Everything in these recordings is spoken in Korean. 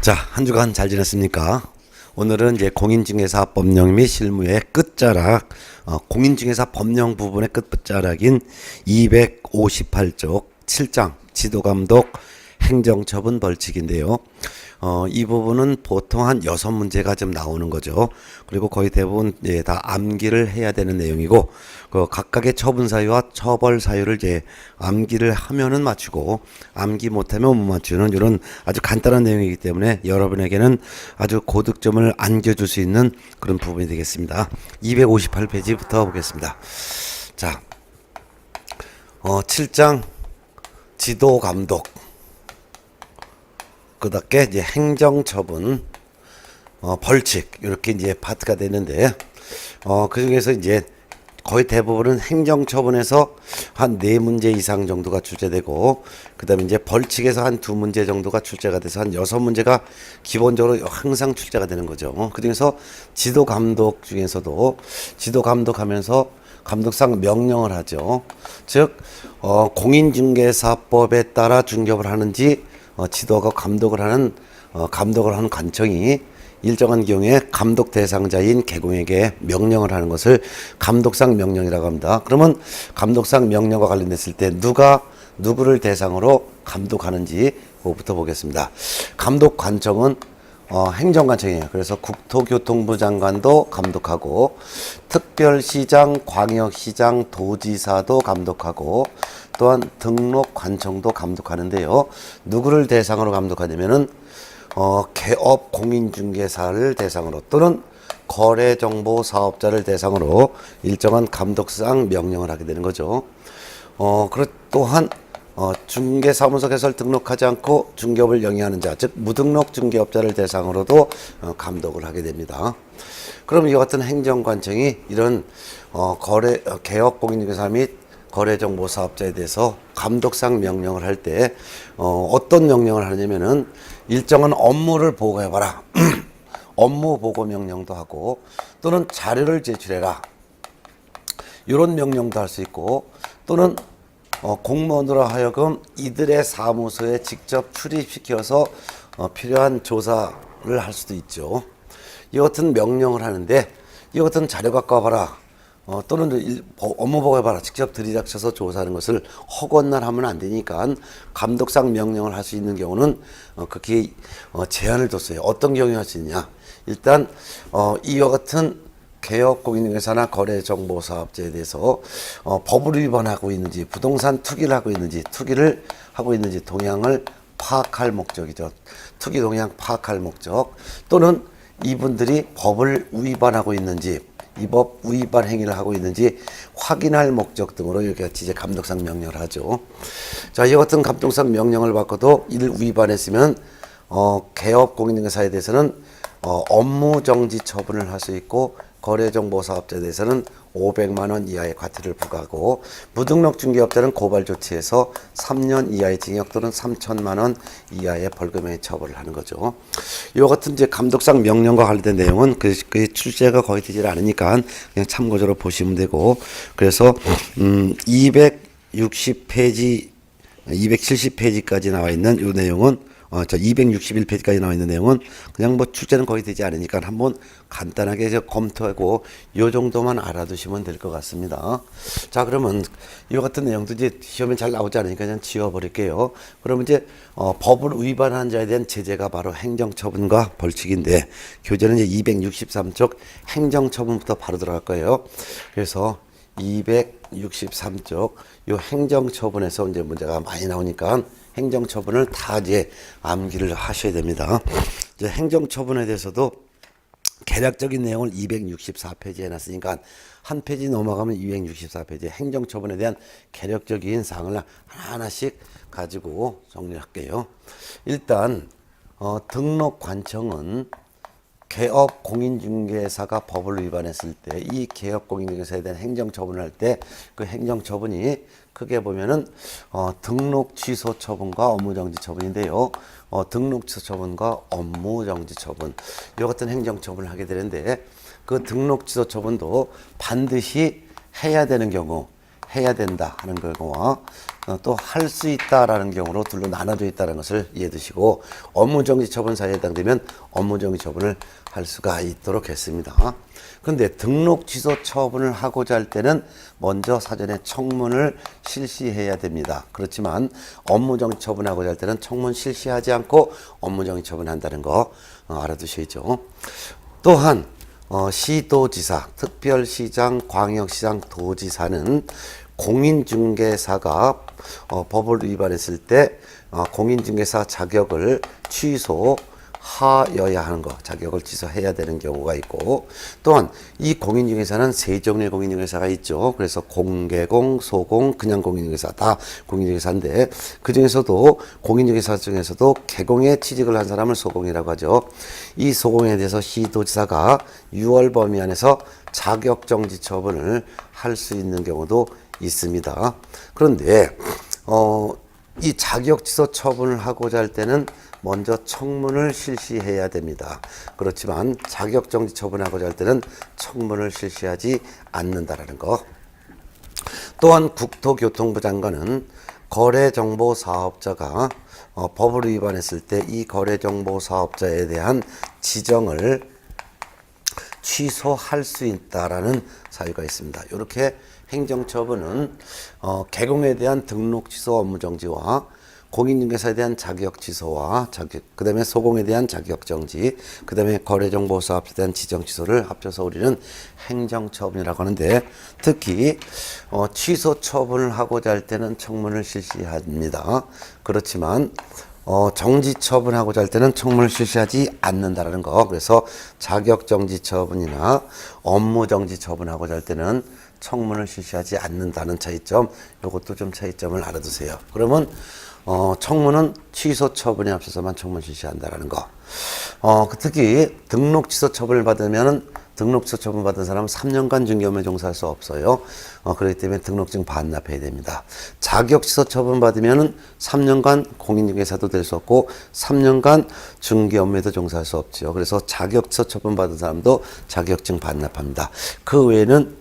자, 한 주간 잘 지냈습니까? 오늘은 이제 공인중개사 법령 및 실무의 끝자락, 공인중개사 법령 부분의 끝자락인 258쪽 7장 지도감독 행정처분 벌칙인데요. 이 부분은 보통 한 6문제가 좀 나오는 거죠. 그리고 거의 대부분 다 암기를 해야 되는 내용이고, 그 각각의 처분 사유와 처벌 사유를 이제 암기를 하면은 맞추고, 암기 못하면 못 맞추는 이런 아주 간단한 내용이기 때문에 여러분에게는 아주 고득점을 안겨줄 수 있는 그런 부분이 되겠습니다. 258페이지부터 보겠습니다. 자, 7장 지도 감독. 그답게 이제 행정처분, 벌칙 이렇게 이제 파트가 되는데, 그 중에서 이제 거의 대부분은 행정처분에서 한 4문제 이상 정도가 출제되고, 그다음에 이제 벌칙에서 한 2문제 정도가 출제가 돼서 한 6문제가 기본적으로 항상 출제가 되는 거죠. 그 중에서 지도 감독 중에서도 지도 감독하면서 감독상 명령을 하죠. 즉, 공인중개사법에 따라 중개업을 하는지 지도가 감독을 하는 관청이 일정한 경우에 감독 대상자인 개공에게 명령을 하는 것을 감독상 명령이라고 합니다. 그러면 감독상 명령과 관련됐을 때 누가 누구를 대상으로 감독하는지 그거부터 보겠습니다. 감독 관청은 행정관청이에요. 그래서 국토교통부 장관도 감독하고, 특별시장, 광역시장, 도지사도 감독하고, 또한 등록관청도 감독하는데요. 누구를 대상으로 감독하냐면은 개업 공인중개사를 대상으로 또는 거래정보 사업자를 대상으로 일정한 감독상 명령을 하게 되는 거죠. 또한 중개사무소 개설 등록하지 않고 중개업을 영위하는 자, 즉 무등록 중개업자를 대상으로도 감독을 하게 됩니다. 그럼 이와 같은 행정관청이 이런 개업 공인중개사 및 거래정보 사업자에 대해서 감독상 명령을 할 때 어떤 명령을 하냐면은 일정한 업무를 보고해봐라. 업무 보고 명령도 하고, 또는 자료를 제출해라. 이런 명령도 할 수 있고, 또는 공무원으로 하여금 이들의 사무소에 직접 출입시켜서 필요한 조사를 할 수도 있죠. 이 같은 명령을 하는데, 이 같은 자료 갖고 와봐라. 또는 업무 보고해봐라. 직접 들이닥쳐서 조사하는 것을 허건날 하면 안 되니까 감독상 명령을 할 수 있는 경우는 그렇게 제한을 뒀어요. 어떤 경우에 할 수 있냐. 일단 이와 같은 개업 공인중개사나 거래정보사업자에 대해서 법을 위반하고 있는지, 부동산 투기를 하고 있는지, 동향을 파악할 목적이죠. 투기 동향 파악할 목적, 또는 이분들이 법을 위반하고 있는지, 이 법 위반 행위를 하고 있는지 확인할 목적 등으로 이렇게 이제 감독상 명령을 하죠. 자, 이와 같은 감독상 명령을 받고도 이를 위반했으면 개업 공인중개사에 대해서는 업무 정지 처분을 할 수 있고, 거래정보사업자에 대해서는 500만 원 이하의 과태료를 부과하고, 무등록 중개업자는 고발 조치에서 3년 이하의 징역 또는 3천만 원 이하의 벌금에 처벌을 하는 거죠. 이와 같은 이제 감독상 명령과 관련된 내용은 그 출제가 거의 되질 않으니까 그냥 참고적으로 보시면 되고, 그래서 260페이지, 270페이지까지 나와 있는 이 내용은 261페이지까지 나와 있는 내용은 그냥 뭐 출제는 거의 되지 않으니까 한번 간단하게 검토하고 이 정도만 알아두시면 될 것 같습니다. 자, 그러면 이와 같은 내용도 이제 시험에 잘 나오지 않으니까 그냥 지워버릴게요. 그러면 이제 법을 위반한 자에 대한 제재가 바로 행정처분과 벌칙인데, 교재는 이제 263쪽 행정처분부터 바로 들어갈 거예요. 그래서 263쪽 이 행정처분에서 이제 문제가 많이 나오니까 행정처분을 다 이제 암기를 하셔야 됩니다. 이제 행정처분에 대해서도 개략적인 내용을 264페이지에 해놨으니까 한 페이지 넘어가면 264페이지 행정처분에 대한 개략적인 사항을 하나하나씩 가지고 정리할게요. 일단 등록관청은 개업 공인중개사가 법을 위반했을 때 이 개업 공인중개사에 대한 행정처분을 할 때 그 행정처분이 크게 보면은 등록 취소 처분과 업무정지 처분인데요. 등록 취소 처분과 업무정지 처분, 이 같은 행정처분을 하게 되는데, 그 등록 취소 처분도 반드시 해야 되는 경우, 해야 된다 하는 경우와 또 할 수 있다라는 경우로 둘로 나눠져 있다는 것을 이해해 두시고 업무정지 처분 사유에 해당되면 업무정지 처분을 할 수가 있도록 했습니다. 그런데 등록 취소 처분을 하고자 할 때는 먼저 사전에 청문을 실시해야 됩니다. 그렇지만 업무정지 처분하고자 할 때는 청문 실시하지 않고 업무정지 처분한다는 거 알아두셔야죠. 또한 시도지사, 특별시장, 광역시장, 도지사는 공인중개사가 법을 위반했을 때 공인중개사 자격을 취소하여야 하는 거, 자격을 취소해야 되는 경우가 있고, 또한 이 공인중개사는 세 종류의 공인중개사가 있죠. 그래서 공개공, 소공, 그냥 공인중개사 다 공인중개사인데 그 중에서도 공인중개사 중에서도 개공에 취직을 한 사람을 소공이라고 하죠. 이 소공에 대해서 시도지사가 6월 범위 안에서 자격정지 처분을 할 수 있는 경우도 있습니다. 그런데 이 자격 취소 처분을 하고자 할 때는 먼저 청문을 실시해야 됩니다. 그렇지만 자격 정지 처분하고자 할 때는 청문을 실시하지 않는다라는 거. 또한 국토교통부 장관은 거래정보 사업자가 법을 위반했을 때 이 거래정보 사업자에 대한 지정을 취소할 수 있다라는 사유가 있습니다. 이렇게 행정처분은 개공에 대한 등록 취소 업무 정지와 공인중개사에 대한 자격 취소와 그 다음에 소공에 대한 자격 정지, 그 다음에 거래정보사업자에 대한 지정 취소를 합쳐서 우리는 행정처분이라고 하는데, 특히 취소 처분을 하고자 할 때는 청문을 실시합니다. 그렇지만 정지 처분하고자 할 때는 청문을 실시하지 않는다라는 거. 그래서 자격 정지 처분이나 업무 정지 처분하고자 할 때는 청문을 실시하지 않는다는 차이점, 이것도 좀 차이점을 알아두세요. 그러면 청문은 취소 처분에 앞서서만 청문 실시한다라는 거. 특히 등록 취소 처분을 받으면은 등록 취소 처분 받은 사람은 3년간 중개업에 종사할 수 없어요. 그렇기 때문에 등록증 반납해야 됩니다. 자격 취소 처분 받으면은 3년간 공인중개사도 될 수 없고 3년간 중개업에도 종사할 수 없죠. 그래서 자격 취소 처분 받은 사람도 자격증 반납합니다. 그 외에는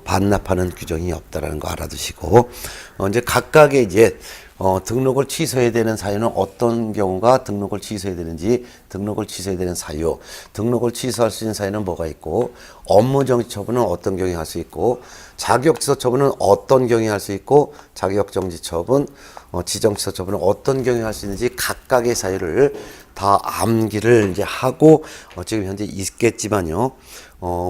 반납하는 규정이 없다라는 거 알아두시고, 이제 각각의 이제 등록을 취소해야 되는 사유는 어떤 경우가 등록을 취소해야 되는지, 등록을 취소해야 되는 사유, 등록을 취소할 수 있는 사유는 뭐가 있고, 업무정지 처분은 어떤 경우에 할 수 있고, 자격취소 처분은 어떤 경우에 할 수 있고, 자격정지 처분, 지정취소 처분은 어떤 경우에 할 수 있는지 각각의 사유를 다 암기를 이제 하고 지금 현재 있겠지만요.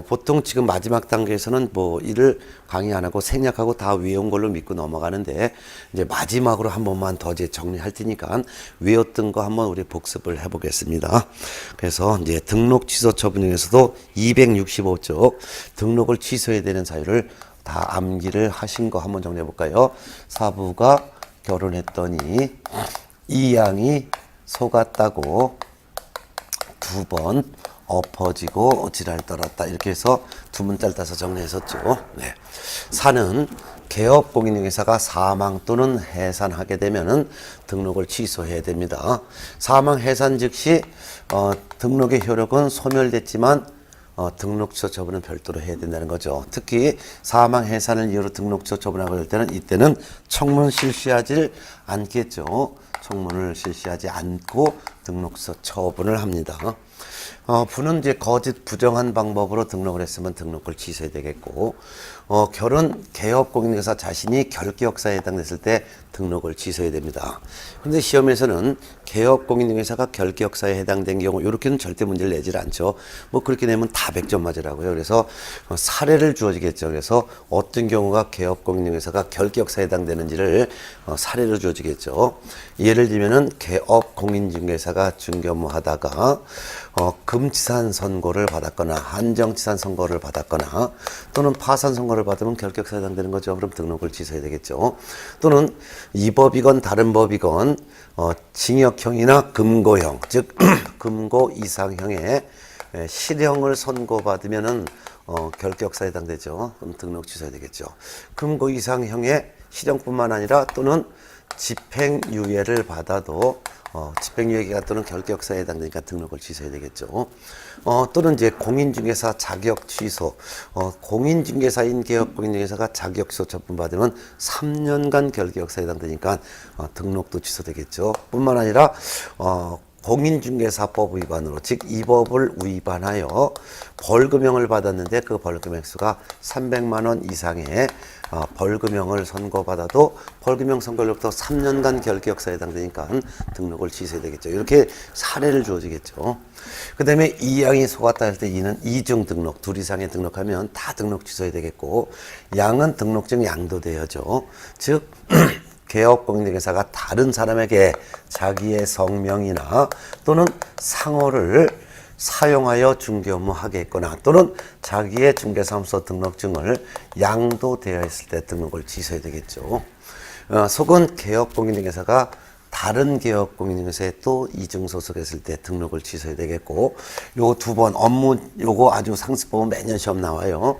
보통 지금 마지막 단계에서는 뭐 이를 강의 안 하고 생략하고 다 외운 걸로 믿고 넘어가는데, 이제 마지막으로 한 번만 더 이제 정리할 테니까 외웠던 거 한번 우리 복습을 해보겠습니다. 그래서 이제 등록 취소 처분 중에서도 265쪽 등록을 취소해야 되는 사유를 다 암기를 하신 거 한번 정리해 볼까요? 사부가 결혼했더니 이 양이 속았다고 2번 엎어지고 지랄 떨었다. 이렇게 해서 두 문자를 따서 정리했었죠. 네. 사는 개업 공인중개사가 사망 또는 해산하게 되면은 등록을 취소해야 됩니다. 사망 해산 즉시 등록의 효력은 소멸됐지만 등록 취소 처분은 별도로 해야 된다는 거죠. 특히 사망 해산을 이유로 등록 취소 처분하고 할 때는 이때는 청문 실시하지 않겠죠. 청문을 실시하지 않고 등록 취소 처분을 합니다. 부는 이제 거짓 부정한 방법으로 등록을 했으면 등록을 취소해야 되겠고, 결혼 개업 공인중개사 자신이 결격사에 해당됐을 때 등록을 취소해야 됩니다. 그런데 시험에서는 개업 공인중개사가 결격사에 해당된 경우 이렇게는 절대 문제를 내질 않죠. 뭐 그렇게 내면 다 100점 맞으라고요. 그래서 사례를 주어지겠죠. 그래서 어떤 경우가 개업 공인중개사가 결격사에 해당되는지를 사례로 주어지겠죠. 예를 들면은 개업 공인중개사가 중개업무하다가 금치산 선고를 받았거나 한정치산 선고를 받았거나 또는 파산 선고를 받으면 결격사에 해당되는 거죠. 그럼 등록을 취소해야 되겠죠. 또는 이 법이건 다른 법이건 징역형이나 금고형, 즉 금고 이상형의 실형을 선고받으면은 결격사에 해당되죠. 그럼 등록 취소해야 되겠죠. 금고 이상형의 실형뿐만 아니라 또는 집행유예를 받아도 집행유예기간 또는 결격사에 해당되니까 등록을 취소해야 되겠죠. 또는 이제 공인중개사 자격 취소, 공인중개사인 개업 공인중개사가 자격 취소 처분받으면 3년간 결격사에 해당되니까 등록도 취소되겠죠. 뿐만 아니라 공인중개사법 위반으로 즉 이 법을 위반하여 벌금형을 받았는데 그 벌금 액수가 300만 원 이상의 벌금형을 선고받아도 벌금형 선고로부터 3년간 결격사에 해당되니까 등록을 취소해야 되겠죠. 이렇게 사례를 주어지겠죠. 그 다음에 2양이 속았다 할 때 2는 이중 등록, 둘 이상의 등록하면 다 등록 취소해야 되겠고, 양은 등록증 양도되어죠. 즉 개업 공인중개사가 다른 사람에게 자기의 성명이나 또는 상호를 사용하여 중개 업무하게 했거나 또는 자기의 중개사무소 등록증을 양도되어 있을 때 등록을 취소해야 되겠죠. 속은 개업 공인중개사가 다른 개업 공인중개사에 또 이중 소속했을 때 등록을 취소해야 되겠고, 요거 두 번 업무 요거 아주 상습법은 매년 시험 나와요.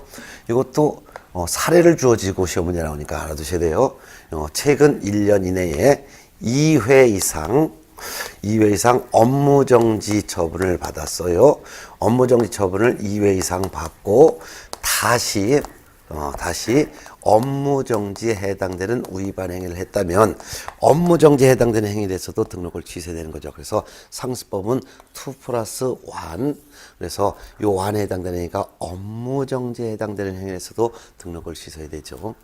이것도 사례를 주어지고 시험 문제 나오니까 알아두셔야 돼요. 최근 1년 이내에 2회 이상 업무정지 처분을 받았어요. 업무정지 처분을 2회 이상 받고 다시 업무정지에 해당되는 위반 행위를 했다면 업무정지에 해당되는 행위에 대해서도 등록을 취소해야 되는 거죠. 그래서 상습법은 2+1, 그래서 요 1에 해당되는 행위가 업무정지에 해당되는 행위에서도 등록을 취소해야 되죠.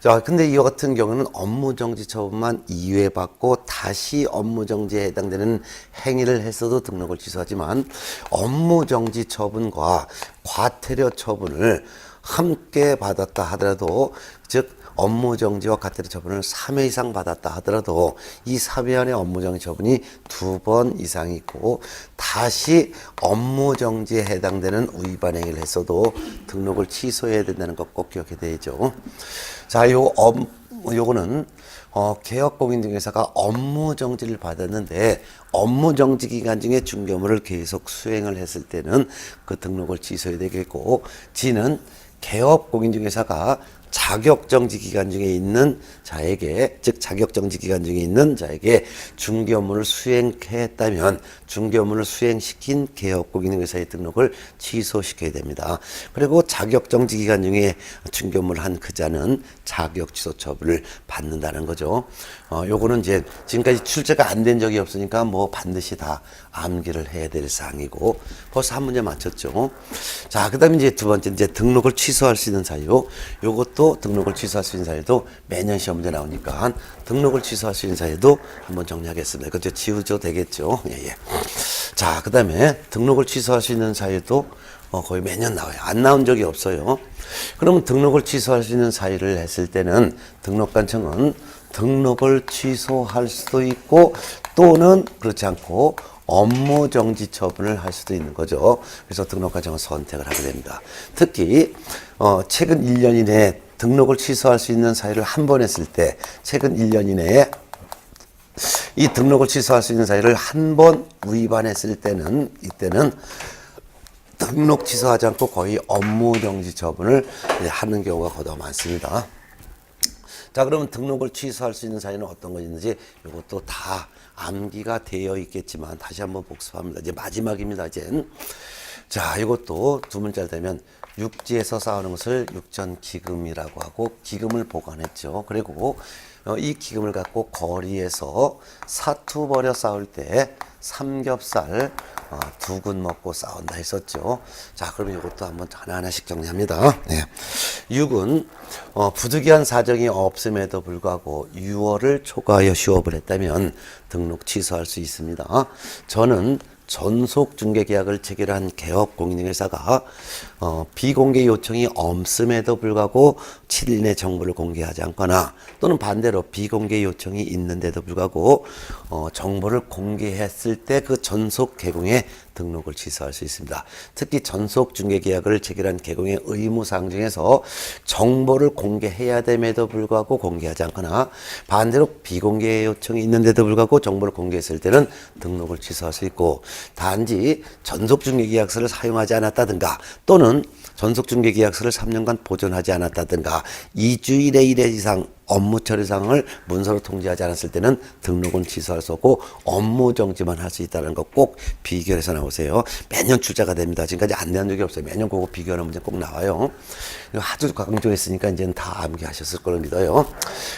자, 근데 이와 같은 경우는 업무정지 처분만 2회 받고 다시 업무정지에 해당되는 행위를 했어도 등록을 취소하지만 업무정지 처분과 과태료 처분을 함께 받았다 하더라도, 즉 업무정지와 과태료 처분을 3회 이상 받았다 하더라도 이 3회 안에 업무정지 처분이 2번 이상 있고 다시 업무정지에 해당되는 위반 행위를 했어도 등록을 취소해야 된다는 것 꼭 기억해야 되죠. 자, 요거는 개업공인중개사가 업무정지를 받았는데 업무정지 기간 중에 중개 업무를 계속 수행을 했을 때는 그 등록을 취소해야 되겠고, G는 개업공인중개사가 자격정지 기간 중에 있는 자에게, 즉 자격정지 기간 중에 있는 자에게 중개 업무를 수행했다면 중개 업무를 수행시킨 개업공인중개사의 등록을 취소시켜야 됩니다. 그리고 자격정지 기간 중에 중개 업무를 한 그 자는 자격취소 처분을 받는다는 거죠. 요거는 이제 지금까지 출제가 안 된 적이 없으니까 뭐 반드시 다 암기를 해야 될 사항이고, 벌써 한 문제 맞췄죠. 자, 그 다음에 이제 두 번째, 이제 등록을 취소할 수 있는 사유. 요것도 등록을 취소할 수 있는 사유도 매년 시험 문제 나오니까 등록을 취소할 수 있는 사유도 한번 정리하겠습니다. 그것도 지우죠 되겠죠. 예. 자, 그 다음에 등록을 취소할 수 있는 사유도 거의 매년 나와요. 안 나온 적이 없어요. 그러면 등록을 취소할 수 있는 사유를 했을 때는 등록관청은 등록을 취소할 수도 있고 또는 그렇지 않고 업무정지 처분을 할 수도 있는 거죠. 그래서 등록관청은 선택을 하게 됩니다. 특히 최근 1년 이내에 등록을 취소할 수 있는 사유를 한 번 했을 때, 최근 1년 이내에 이 등록을 취소할 수 있는 사유를 한 번 위반했을 때는, 이때는 등록 취소하지 않고 거의 업무정지 처분을 하는 경우가 거의 많습니다. 자, 그러면 등록을 취소할 수 있는 사유는 어떤 것이 있는지 이것도 다 암기가 되어 있겠지만 다시 한번 복습합니다. 이제 마지막입니다. 이젠. 자, 이것도 두 문자를 대면 육지에서 싸우는 것을 육전기금이라고 하고 기금을 보관했죠. 그리고 이 기금을 갖고 거리에서 사투 벌여 싸울 때 삼겹살 2근 먹고 싸운다 했었죠. 자, 그러면 이것도 한번 하나하나씩 정리합니다. 네. 6은 부득이한 사정이 없음에도 불구하고 6월을 초과하여 휴업을 했다면 등록 취소할 수 있습니다. 저는 전속 중개 계약을 체결한 개업 공인중개사가 비공개 요청이 없음에도 불구하고 7일 내 정보를 공개하지 않거나 또는 반대로 비공개 요청이 있는데도 불구하고 정보를 공개했을 때 그 전속 개공의 등록을 취소할 수 있습니다. 특히 전속 중개 계약을 체결한 개공의 의무사항 중에서 정보를 공개해야 됨에도 불구하고 공개하지 않거나 반대로 비공개 요청이 있는데도 불구하고 정보를 공개했을 때는 등록을 취소할 수 있고, 단지 전속 중개 계약서를 사용하지 않았다든가 또는 전속 중개 계약서를 3년간 보존하지 않았다든가 2주일에 1회 이상 업무 처리상을 문서로 통지하지 않았을 때는 등록은 취소할 수 없고 업무 정지만 할 수 있다는 거 꼭 비교해서 나오세요. 매년 출제가 됩니다. 지금까지 안 낸 적이 없어요. 매년 그거 비교하는 문제 꼭 나와요. 하도 강조했으니까 이제는 다 암기하셨을 걸로 믿어요.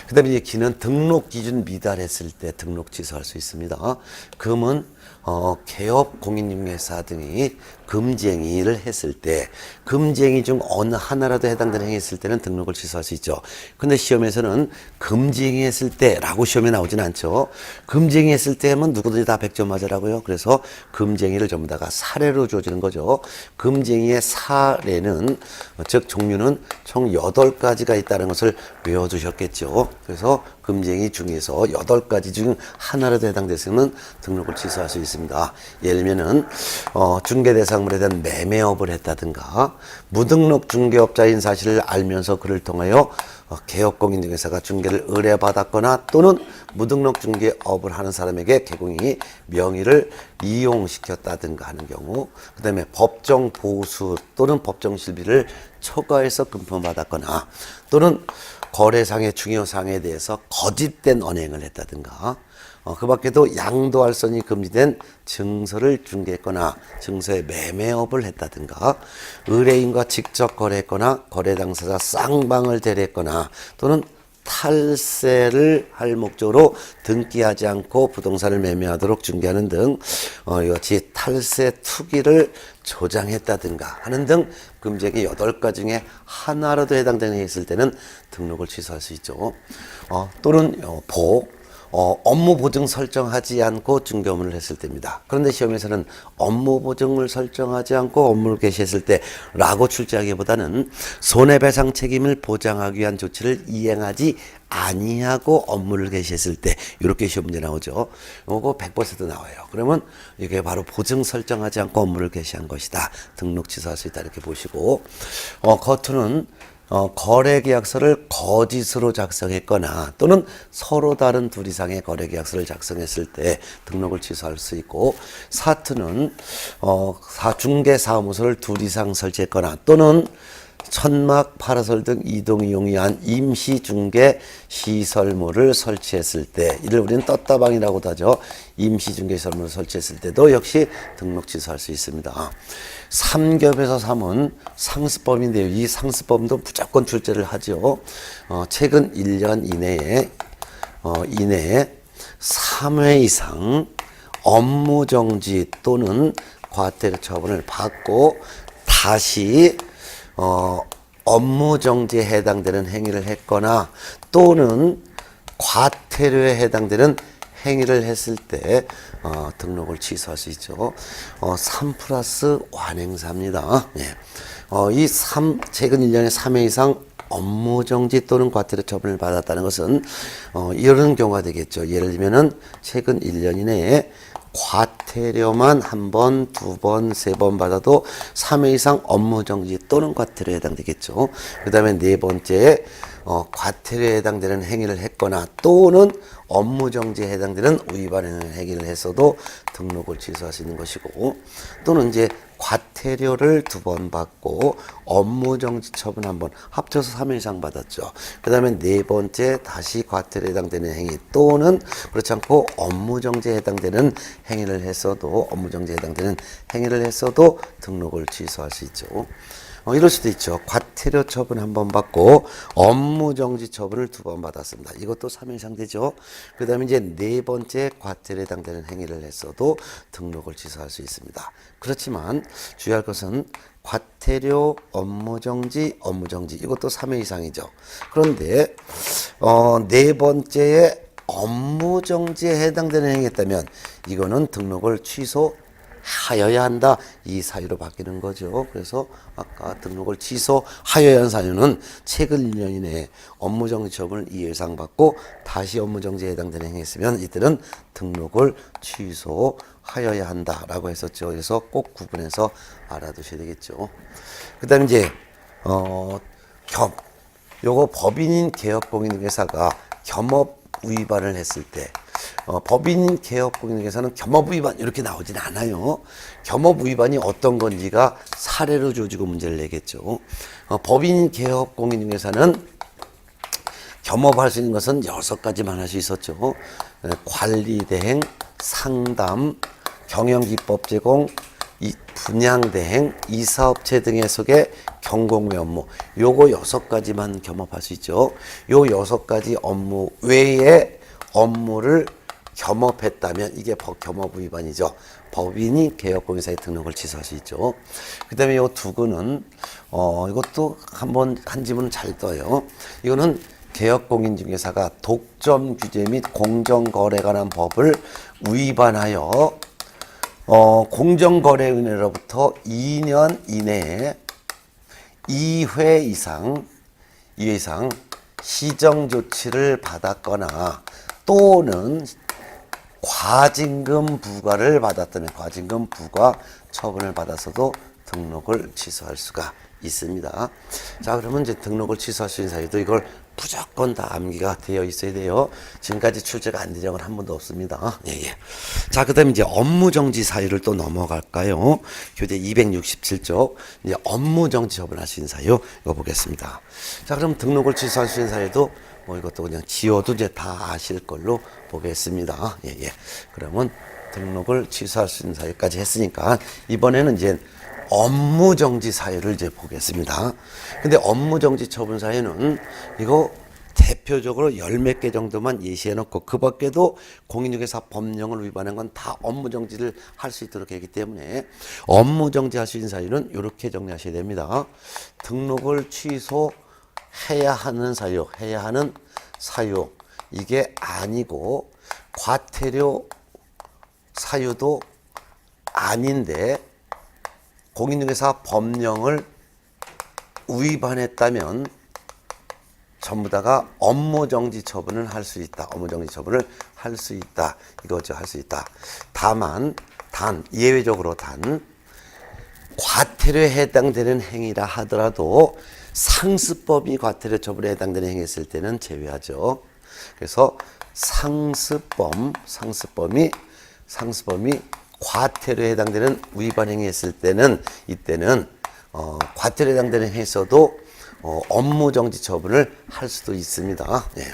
그 다음에 이제 기는 등록 기준 미달했을 때 등록 취소할 수 있습니다. 금은 개업 공인중개사 등이 금지행위를 했을 때 금지행위 중 어느 하나라도 해당되는 행위 했을 때는 등록을 취소할 수 있죠. 근데 시험에서는 금지행위 했을 때라고 시험에 나오진 않죠. 금지행위 했을 때 하면 누구든지 다 100점 맞으라고요. 그래서 금지행위를 전부 다가 사례로 주어지는 거죠. 금지행위의 사례는 즉 종류는 총 8가지가 있다는 것을 외워두셨겠죠. 그래서 금지행위 중에서 8가지 중 하나라도 해당됐으면 등록을 취소할 수 있습니다. 예를 들면은 중개 대상물에 대한 매매업을 했다든가 무등록 중개업자인 사실을 알면서 그를 통하여 개업공인중개사가 중개를 의뢰받았거나 또는 무등록 중개업을 하는 사람에게 개공인이 명의를 이용시켰다든가 하는 경우, 그 다음에 법정 보수 또는 법정 실비를 초과해서 금품받았거나 또는 거래상의 중요사항에 대해서 거짓된 언행을 했다든가 그 밖에도 양도할 선이 금지된 증서를 중개했거나 증서의 매매업을 했다든가 의뢰인과 직접 거래했거나 거래 당사자 쌍방을 대리했거나 또는 탈세를 할 목적으로 등기하지 않고 부동산을 매매하도록 중개하는 등 이같이 탈세 투기를 조장했다든가 하는 등 금지행위 8가지 중에 하나라도 해당되는 게 있을 때는 등록을 취소할 수 있죠. 또는 업무 보증 설정하지 않고 중개 업무를 했을 때입니다. 그런데 시험에서는 업무 보증을 설정하지 않고 업무를 개시했을 때라고 출제하기보다는 손해배상 책임을 보장하기 위한 조치를 이행하지 아니하고 업무를 개시했을 때 이렇게 시험 문제 나오죠. 이거 100% 나와요. 그러면 이게 바로 보증 설정하지 않고 업무를 개시한 것이다. 등록 취소할 수 있다 이렇게 보시고 겉으로는 거래계약서를 거짓으로 작성했거나 또는 서로 다른 둘 이상의 거래계약서를 작성했을 때 등록을 취소할 수 있고 사투는 중개사무소를 둘 이상 설치했거나 또는 천막, 파라솔 등 이동이 용이한 임시중개 시설물을 설치했을 때 이를 우리는 떴다방이라고도 하죠. 임시중개 시설물을 설치했을 때도 역시 등록 취소할 수 있습니다. 3겹에서 3은 상습범인데요. 이 상습범도 무조건 출제를 하죠. 최근 1년 이내에 3회 이상 업무정지 또는 과태료 처분을 받고 다시 업무정지에 해당되는 행위를 했거나 또는 과태료에 해당되는 행위를 했을 때 등록을 취소할 수 있죠. 3+ 완행사입니다. 예. 최근 1년에 3회 이상 업무정지 또는 과태료 처분을 받았다는 것은 이런 경우가 되겠죠. 예를 들면은 최근 1년 이내에 과태료만 1번, 2번, 3번 받아도 3회 이상 업무정지 또는 과태료에 해당되겠죠. 그 다음에 4번째 과태료에 해당되는 행위를 했거나 또는 업무정지에 해당되는 위반하는 행위를 했어도 등록을 취소할 수 있는 것이고 또는 이제 과태료를 2번 받고 업무정지 처분 1번 합쳐서 3회 이상 받았죠. 그 다음에 4번째 다시 과태료에 해당되는 행위 또는 그렇지 않고 업무정지에 해당되는 행위를 했어도 업무정지에 해당되는 행위를 했어도 등록을 취소할 수 있죠. 이럴 수도 있죠. 과태료 처분 1번 받고 업무정지 처분을 2번 받았습니다. 이것도 3회 이상 되죠. 그 다음에 이제 4번째 과태료에 해당되는 행위를 했어도 등록을 취소할 수 있습니다. 그렇지만 주의할 것은 과태료, 업무정지 이것도 3회 이상이죠. 그런데 4번째에 업무정지에 해당되는 행위였다면 이거는 등록을 취소하여야 한다. 이 사유로 바뀌는 거죠. 그래서 아까 등록을 취소하여야 하는 사유는 최근 1년 이내에 업무정지 처분을 2회 이상 받고 다시 업무정지에 해당되는 행위했으면 이때는 등록을 취소하여야 한다라고 했었죠. 그래서 꼭 구분해서 알아두셔야 되겠죠. 그 다음에 이제 요거 법인인 개업공인중개사가 겸업 위반을 했을 때 법인 개업공인중개사는 겸업 위반 이렇게 나오진 않아요. 겸업 위반이 어떤 건지가 사례로 주어지고 문제를 내겠죠. 법인 개업공인중개사는 겸업할 수 있는 것은 6가지만 할 수 있었죠. 관리 대행, 상담, 경영기법 제공, 분양 대행, 이사업체 등의 속에 경공외 업무, 요거 6가지만 겸업할 수 있죠. 요 6가지 업무 외에 업무를 겸업했다면 이게 겸업 위반이죠. 법인이 개업공인사에 등록을 취소할 수 있죠. 그 다음에 요 두고는 이것도 한 지문은 잘 떠요. 이거는 개업공인중개사가 독점 규제 및 공정거래에 관한 법을 위반하여 공정거래위원회로부터 2년 이내에 2회 이상 시정조치를 받았거나 또는 과징금 부과를 받았다면 과징금 부과 처분을 받아서도 등록을 취소할 수가 있습니다. 자, 그러면 이제 등록을 취소할 수 있는 사유도 이걸 무조건 다 암기가 되어 있어야 돼요. 지금까지 출제가 안 된 적은 한 번도 없습니다. 예. 자, 그 다음에 이제 업무정지 사유를 또 넘어갈까요? 교재 267쪽. 이제 업무정지 처분할 수 있는 사유, 이거 보겠습니다. 자, 그럼 등록을 취소할 수 있는 사유도 이것도 그냥 지워도 이제 다 아실 걸로 보겠습니다. 예. 그러면 등록을 취소할 수 있는 사유까지 했으니까 이번에는 이제 업무정지 사유를 이제 보겠습니다. 근데 업무정지 처분 사유는 이거 대표적으로 열 몇 개 정도만 예시해 놓고 그 밖에도 공인중개사 법령을 위반한 건 다 업무정지를 할 수 있도록 했기 때문에 업무정지 할 수 있는 사유는 이렇게 정리하셔야 됩니다. 등록을 취소해야 하는 사유, 이게 아니고 과태료 사유도 아닌데 공인중개사 법령을 위반했다면 전부 다가 업무정지 처분을 할 수 있다. 업무정지 처분을 할 수 있다. 이거죠. 할 수 있다. 예외적으로 과태료에 해당되는 행위라 하더라도 상습범이 과태료 처분에 해당되는 행위했을 때는 제외하죠. 그래서 상습범이 과태료에 해당되는 위반 행위했을 때는 이때는 과태료에 해당되는 행위에서도 업무정지 처분을 할 수도 있습니다. 예.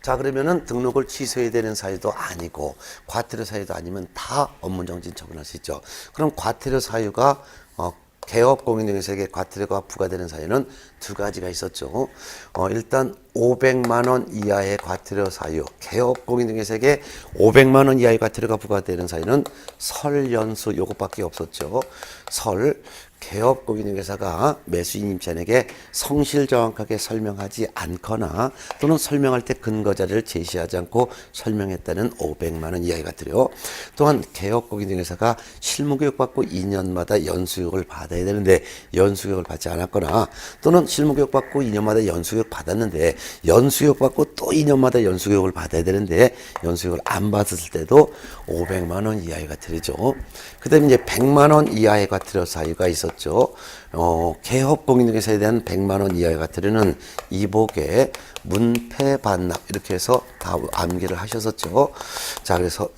자, 그러면은 등록을 취소해야 되는 사유도 아니고 과태료 사유도 아니면 다 업무정지 처분할 수 있죠. 그럼 과태료 사유가 개업공인중개사에게 과태료가 부과되는 사유는 2가지가 있었죠. 일단 500만 원 이하의 과태료 사유, 개업공인중개사에게 500만 원 이하의 과태료가 부과되는 사유는 설연수 요것밖에 없었죠. 개업공인중개사가 매수인 임차인에게 성실 정확하게 설명하지 않거나 또는 설명할 때 근거 자료를 제시하지 않고 설명했다는 500만 원 이하의 과태료. 또한 개업공인중개사가 실무교육받고 2년마다 연수교육을 받아야 되는데 연수교육을 받지 않았거나 또는 실무교육받고 2년마다 연수교육 받았는데 연수교육받고 또 2년마다 연수교육을 받아야 되는데 연수교육을 안 받았을 때도 500만 원 이하의 과태료죠. 그 다음에 이제 100만 원 이하의 과태료 사유가 있었죠. 개업공인중개사에 대한 100만 원 이하의 과태료는 이복에 문패 반납 이렇게 해서 다 암기를 하셨었죠. 자, 그래서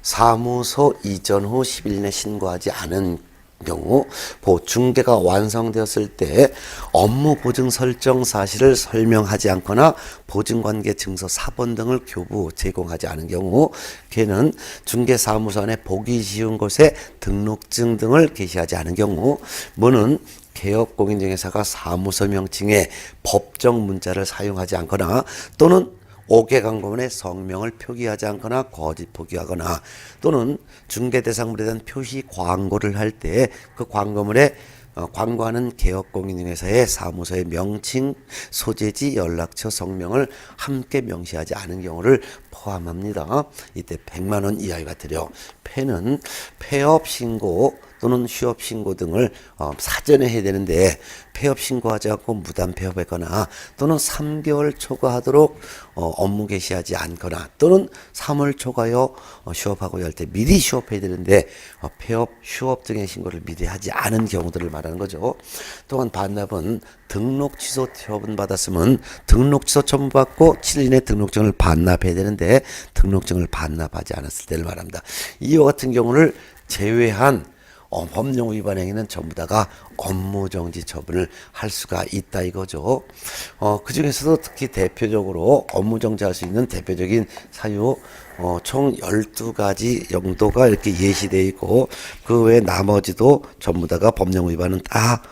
사무소 이전 후 10일 내 신고하지 않은 경우 중개가 완성되었을 때 업무 보증 설정 사실을 설명하지 않거나 보증관계 증서 사본 등을 교부 제공하지 않은 경우 걔는 중개사무소 안에 보기 쉬운 곳에 등록증 등을 게시하지 않은 경우 뭐는 개업공인중개사가 사무소 명칭에 법정 문자를 사용하지 않거나 또는 5개 광고문에 성명을 표기하지 않거나 거짓 표기하거나 또는 중개대상물에 대한 표시 광고를 할 때 그 광고물에 광고하는 개업공인중개사의 사무소의 명칭, 소재지, 연락처, 성명을 함께 명시하지 않은 경우를 포함합니다. 이때 100만 원 이하의 과태료. 폐는 폐업 신고 또는 휴업 신고 등을 사전에 해야 되는데 폐업 신고하지 않고 무단 폐업했거나 또는 3개월 초과하도록 업무 개시하지 않거나 또는 3월 초과하여 휴업하고 할 때 미리 휴업해야 되는데 폐업, 휴업 등의 신고를 미리 하지 않은 경우들을 말하는 거죠. 또한 반납은 등록 취소 처분 받았으면 등록 취소 처분 받고 7일 이내 등록증을 반납해야 되는데 등록증을 반납하지 않았을 때를 말합니다. 이와 같은 경우를 제외한 법령 위반 행위는 전부 다가 업무정지 처분을 할 수가 있다 이거죠. 그 중에서도 특히 대표적으로 업무정지할 수 있는 대표적인 사유 총 12가지 정도가 이렇게 예시되어 있고 그 외 나머지도 전부 다가 법령 위반은 다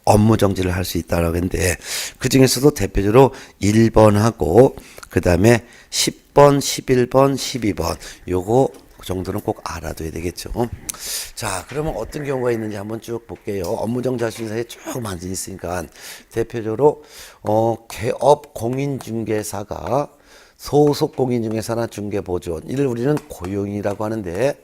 업무 정지를 할 수 있다라고 했는데 그 중에서도 대표적으로 1번하고 그 다음에 10번, 11번, 12번 요거 그 정도는 꼭 알아둬야 되겠죠. 자, 그러면 어떤 경우가 있는지 한번 쭉 볼게요. 업무 정지할 수 있는 사유에 쭉 많이 있으니까 대표적으로 개업 공인중개사가 소속 공인중개사나 중개보조원 이를 우리는 고용인이라고 하는데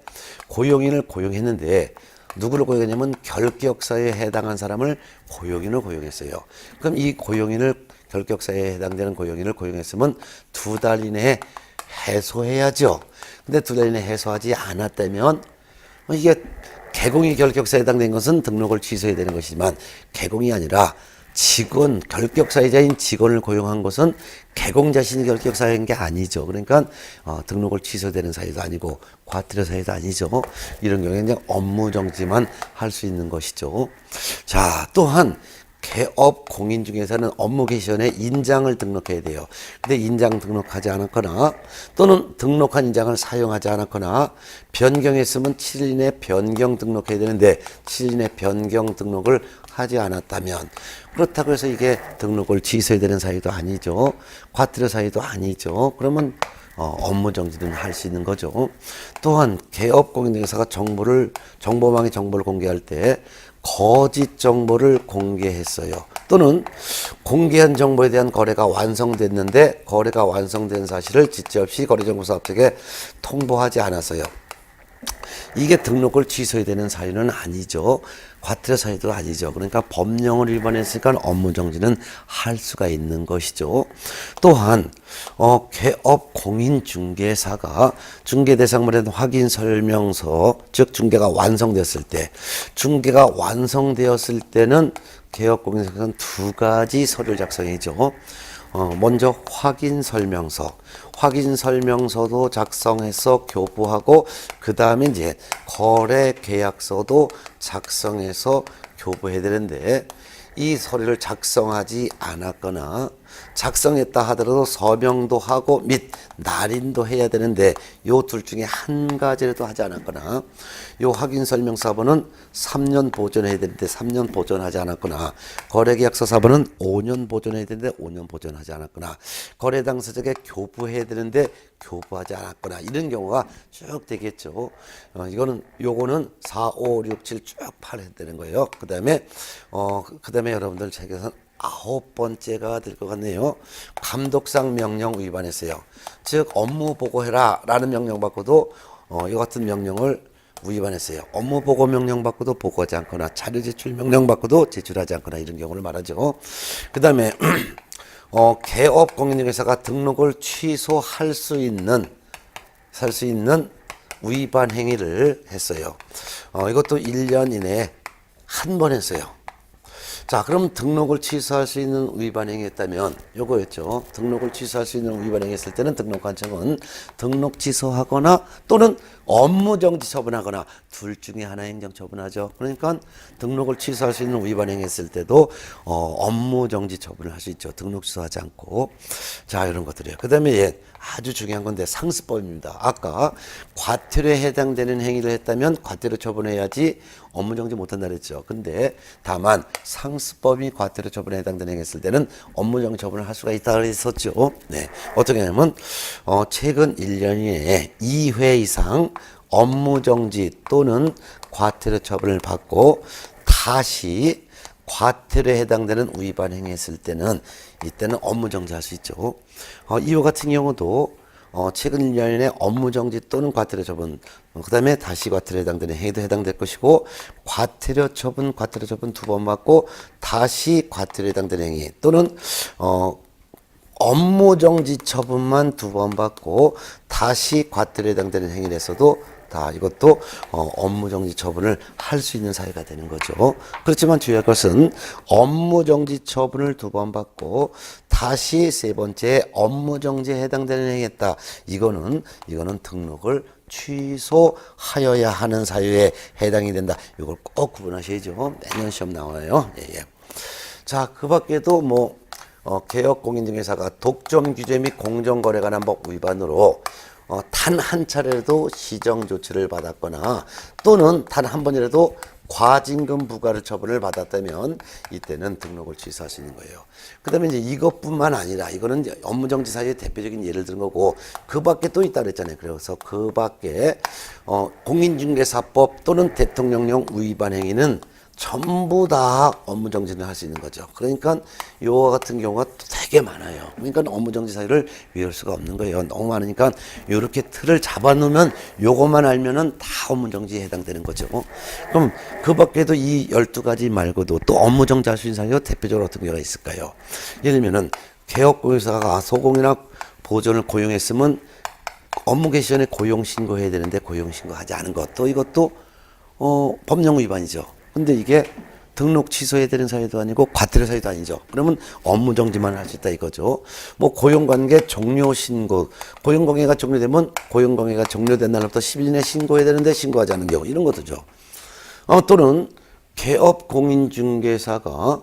고용인을 고용했는데 누구를 고용했냐면 결격사유에 해당한 사람을 고용인을 고용했어요. 그럼 이 고용인을 결격사유에 해당되는 고용인을 고용했으면 2달 이내에 해소해야죠. 근데 2달 이내에 해소하지 않았다면 이게 개공이 결격사유에 해당된 것은 등록을 취소해야 되는 것이지만 개공이 아니라 직원, 결격사유자인 직원을 고용한 것은 개공 자신이 결격사유인 게 아니죠. 그러니까 등록을 취소되는 사유도 아니고 과태료 사유도 아니죠. 이런 경우에는 그냥 업무정지만 할 수 있는 것이죠. 자, 또한 개업 공인중개사는 업무 개시 전에 인장을 등록해야 돼요. 근데 인장 등록하지 않았거나 또는 등록한 인장을 사용하지 않았거나 변경했으면 7일 이내 변경 등록해야 되는데 7일 이내 변경 등록을 하지 않았다면 그렇다고 해서 이게 등록을 취소해야 되는 사유도 아니죠. 과태료 사유도 아니죠. 그러면 업무 정지는 할 수 있는 거죠. 또한 개업 공인중개사가 정보망에 정보를 공개할 때 거짓 정보를 공개했어요. 또는 공개한 정보에 대한 거래가 완성됐는데 거래가 완성된 사실을 지체 없이 거래정보사업자에게 통보하지 않았어요. 이게 등록을 취소해야 되는 사유는 아니죠. 과태료 사유도 아니죠. 그러니까 법령을 위반했으니까 업무정지는 할 수가 있는 것이죠. 또한 개업 공인중개사가 중개대상물에 대한 확인 설명서 즉 중개가 완성됐을 때 중개가 완성되었을 때는 개업 공인중개사는 2가지 서류를 작성이죠. 먼저 확인 설명서도 작성해서 교부하고 그 다음에 이제 거래 계약서도 작성해서 교부해야 되는데 이 서류를 작성하지 않았거나 작성했다 하더라도 서명도 하고 및 날인도 해야 되는데 요 둘 중에 한 가지라도 하지 않았거나 요 확인설명서 사본은 3년 보존해야 되는데 3년 보존하지 않았거나 거래계약서 사본은 5년 보존해야 되는데 5년 보존하지 않았거나 거래 당사자에게 교부해야 되는데 교부하지 않았거나 이런 경우가 쭉 되겠죠. 요거는 4, 5, 6, 7 쭉 8 해야 되는 거예요. 그 다음에 여러분들 책에서는 9번째가 될 것 같네요. 감독상 명령 위반했어요. 즉 업무 보고해라 라는 명령 받고도 이 같은 명령을 위반했어요. 업무 보고 명령 받고도 보고하지 않거나 자료 제출 명령 받고도 제출하지 않거나 이런 경우를 말하죠. 그 다음에 개업 공인중개사가 등록을 취소할 수 있는 위반 행위를 했어요. 이것도 1년 이내에 한 번 했어요. 자, 그럼 등록을 취소할 수 있는 위반 행위했다면 요거였죠. 등록을 취소할 수 있는 위반 행위했을 때는 등록관청은 등록 취소하거나 또는 업무정지 처분하거나 둘 중에 하나 행정처분하죠. 그러니까 등록을 취소할 수 있는 위반 행위했을 때도 업무정지 처분을 할 수 있죠. 등록 취소하지 않고. 자, 이런 것들이에요. 그 다음에 아주 중요한 건데 상습법입니다. 아까 과태료에 해당되는 행위를 했다면 과태료 처분해야지 업무정지 못한다 그랬죠. 근데 다만 상습법이 과태료 처분에 해당되는 행위 했을 때는 업무정지 처분을 할 수가 있다 그랬었죠. 네. 어떻게 하냐면 최근 1년 이내에 2회 이상 업무정지 또는 과태료 처분을 받고 다시 과태료에 해당되는 위반 행위했을 때는 이때는 업무정지할 수 있죠. 이와 같은 경우도 최근 1년 이내 업무정지 또는 과태료 처분 그 다음에 다시 과태료에 해당되는 행위도 해당될 것이고 과태료 처분 2번 받고 다시 과태료에 해당되는 행위 또는 업무정지 처분만 2번 받고 다시 과태료에 해당되는 행위를 했어도 다 이것도 업무정지 처분을 할 수 있는 사유가 되는 거죠. 그렇지만 주의할 것은 업무정지 처분을 2번 받고 다시 3번째 업무정지에 해당되는 행위했다. 이거는 등록을 취소하여야 하는 사유에 해당이 된다. 이걸 꼭 구분하셔야죠. 매년 시험 나와요. 예, 예. 자, 그 밖에도 뭐 개업공인중개사가 독점 규제 및 공정거래관한 법 위반으로 단 한 차례라도 시정 조치를 받았거나 또는 단 한 번이라도 과징금 부과를 처분을 받았다면 이때는 등록을 취소할 수 있는 거예요. 그 다음에 이제 이것뿐만 아니라 이거는 이제 업무정지 사유의 대표적인 예를 드는 거고 그 밖에 또 있다 그랬잖아요. 그래서 그 밖에 공인중개사법 또는 대통령령 위반 행위는 전부 다 업무정지를 할 수 있는 거죠. 그러니까 요와 같은 경우가 되게 많아요. 그러니까 업무정지 사유를 위할 수가 없는 거예요. 너무 많으니까 요렇게 틀을 잡아놓으면 요것만 알면은 다 업무정지에 해당되는 거죠. 그럼 그 밖에도 이 12가지 말고도 또 업무정지 할 수 있는 사유 대표적으로 어떤 경우가 있을까요? 예를 들면은 개업공인사가 소공이나 보존을 고용했으면 업무 개시 전에 고용신고해야 되는데 고용신고하지 않은 것. 또 이것도 법령 위반이죠. 근데 이게 등록 취소해야 되는 사유도 아니고 과태료 사유도 아니죠. 그러면 업무정지만 할 수 있다 이거죠. 뭐 고용관계 종료 신고, 고용관계가 종료되면 고용관계가 종료된 날부터 10일 이내 신고해야 되는데 신고하지 않은 경우 이런 것도죠. 또는 개업공인중개사가